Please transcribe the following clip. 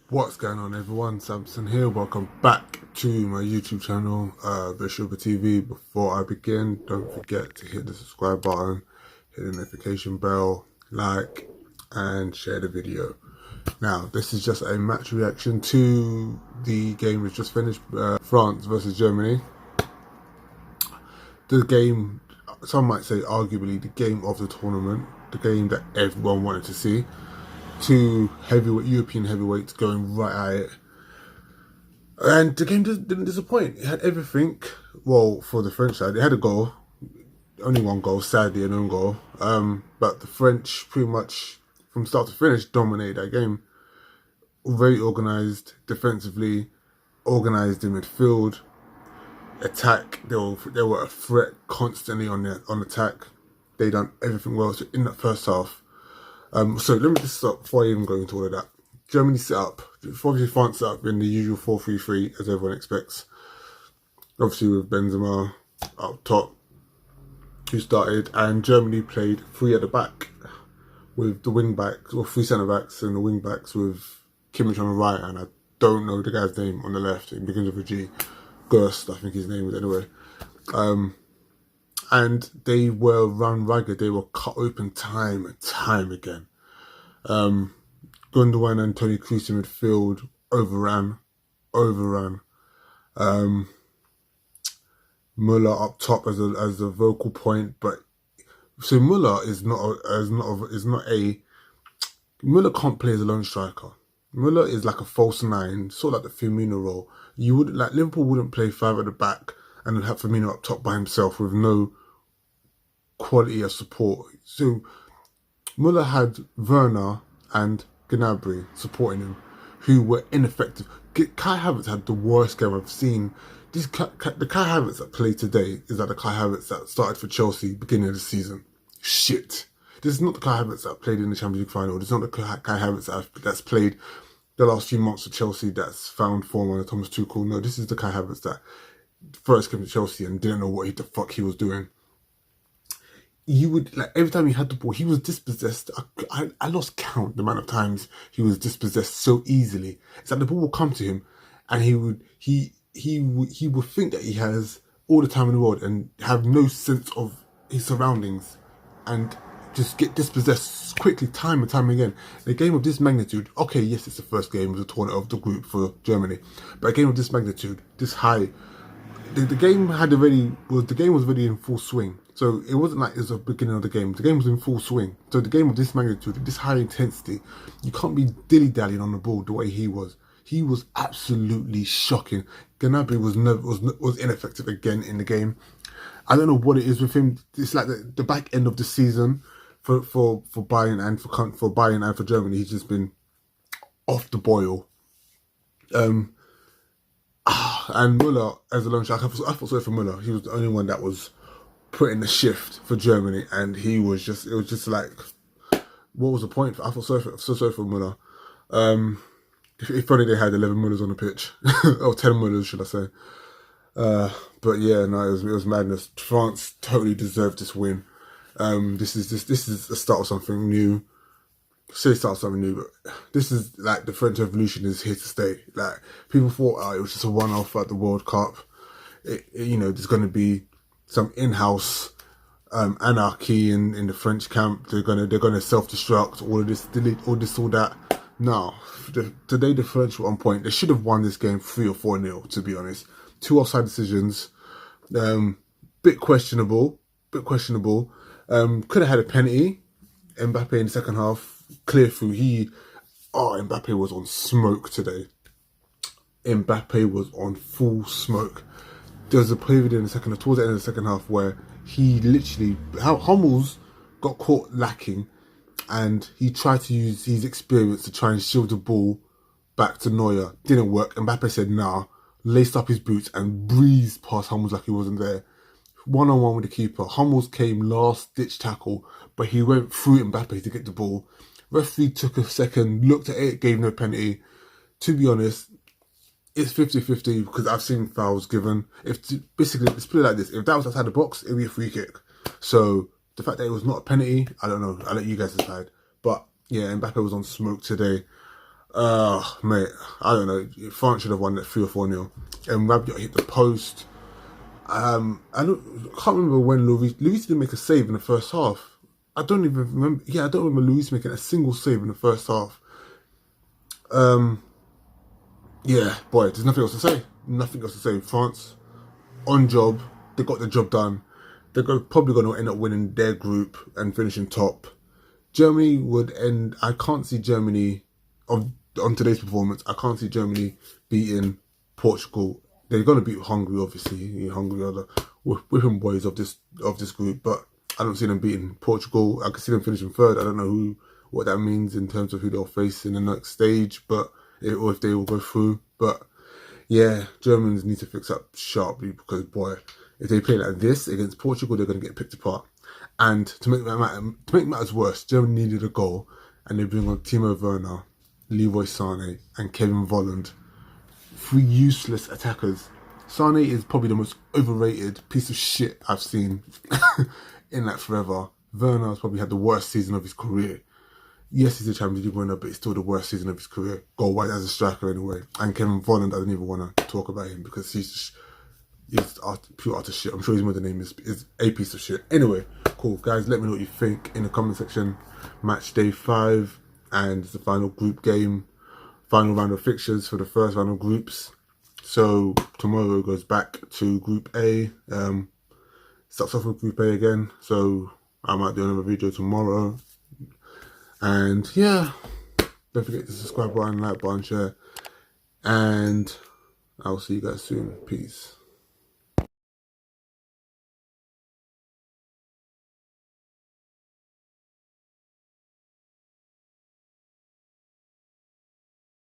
What's going on, everyone? Samson here. Welcome back to my YouTube channel, Bishop TV. Before I begin, don't forget to hit the subscribe button, hit the notification bell, like, and share the video. Now, this is just a match reaction to the game which just finished, France versus Germany. The game, some might say arguably the game of the tournament, the game that everyone wanted to see. Two European heavyweights going right at it. And the game didn't disappoint. It had everything. Well, for the French side, it had a goal. Only one goal, sadly, an own goal. But the French pretty much, from start to finish, dominated that game. Very organised defensively, organised in midfield. Attack, they were a threat constantly on attack. They done everything well. So in that first half, so let me just stop before I even go into all of that. Germany set up, obviously France set up in the usual 4-3-3 as everyone expects. Obviously with Benzema up top, who started, and Germany played three at the back with the wing backs, or three centre backs and the wing backs with Kimmich on the right, and I don't know the guy's name on the left. It begins with a G. Gerst, I think his name is anyway. And they were run ragged. They were cut open time and time again. Gundogan and Toni Kroos in midfield overran. Muller up top as a vocal point, but so Muller Muller can't play as a lone striker. Muller is like a false nine, sort of like the Firmino role. Liverpool wouldn't play five at the back and have Firmino up top by himself with no quality of support. So Muller had Werner and Gnabry supporting him, who were ineffective. Kai Havertz had the worst game I've seen. The Kai Havertz that played today is like the Kai Havertz that started for Chelsea beginning of the season. Shit. This is not the Kai Havertz that played in the Champions League final. This is not the Kai Havertz that's played the last few months of Chelsea that's found form under Thomas Tuchel. No, this is the Kai Havertz that first came to Chelsea and didn't know what the fuck he was doing. You would, like, every time he had the ball, he was dispossessed. I lost count the amount of times he was dispossessed so easily. It's like the ball will come to him and he would think that he has all the time in the world and have no sense of his surroundings and just get dispossessed quickly time and time again. In a game of this magnitude, okay, yes, it's the first game of the tournament of the group for Germany, but a game of this magnitude, this high, the game was already in full swing. So it wasn't like it was the beginning of the game. The game was in full swing. So the game of this magnitude, this high intensity, you can't be dilly-dallying on the ball the way he was. He was absolutely shocking. Gnabry was ineffective again in the game. I don't know what it is with him. It's like the back end of the season for Bayern and for Bayern and for Germany. He's just been off the boil. And Muller as a lone striker, I felt sorry for Muller. He was the only one that was putting the shift for Germany, and it was just like, what was the point? I felt so sorry for Muller. If only they had 11 Mullers on the pitch, or 10 Mullers, should I say? But yeah, no, it was madness. France totally deserved this win. This is the start of something new. Say start of something new, but this is like the French Revolution is here to stay. Like, people thought it was just a one-off at the World Cup. There's going to be some in-house anarchy in the French camp. They're gonna self-destruct, all of this, delete all this, all that. No, today the French were on point. They should have won this game 3 or 4-0, to be honest. 2 offside decisions, bit questionable. Could have had a penalty. Mbappe in the second half, clear through. Mbappe was on smoke today. Mbappe was on full smoke. There was a period towards the end of the second half where he literally, Hummels got caught lacking, and he tried to use his experience to try and shield the ball back to Neuer. Didn't work. Mbappe said nah, laced up his boots and breezed past Hummels like he wasn't there. One-on-one with the keeper. Hummels came last ditch tackle, but he went through Mbappe to get the ball. Referee took a second, looked at it, gave no penalty. To be honest, it's 50-50 because I've seen fouls given. Basically, let's put it like this: if that was outside the box, it'd be a free kick. So the fact that it was not a penalty, I don't know. I'll let you guys decide. But yeah, Mbappe was on smoke today. Mate, I don't know. France should have won that 3 or 4-0. And Rabiot hit the post. Can't remember when Luis didn't make a save in the first half. I don't even remember. Yeah, I don't remember Luis making a single save in the first half. Yeah, boy, there's nothing else to say. Nothing else to say. France, on job, they got the job done. They're probably going to end up winning their group and finishing top. Germany would end. I can't see Germany on today's performance. I can't see Germany beating Portugal. They're going to beat Hungary, obviously. Hungary are the whipping boys of this group, but I don't see them beating Portugal. I can see them finishing third. I don't know what that means in terms of who they'll face in the next stage, or if they will go through. But yeah, Germans need to fix up sharply because, boy, if they play like this against Portugal, they're going to get picked apart. And to make matters worse, Germany needed a goal, and they bring on Timo Werner, Leroy Sané, and Kevin Volland. 3 useless attackers. Sané is probably the most overrated piece of shit I've seen in like forever. Werner has probably had the worst season of his career. Yes, he's a Champions League winner, but it's still the worst season of his career. Goal-wise as a striker anyway. And Kevin Volland, I don't even want to talk about him because he's pure utter shit. I'm sure his middle name is a piece of shit. Anyway, cool. Guys, let me know what you think in the comment section. Match day 5 and it's the final group game. Final round of fixtures for the first round of groups. So tomorrow goes back to Group A. Starts off with Group A again. So I might do another video tomorrow. And yeah, don't forget to subscribe button, like button, share. And I'll see you guys soon. Peace.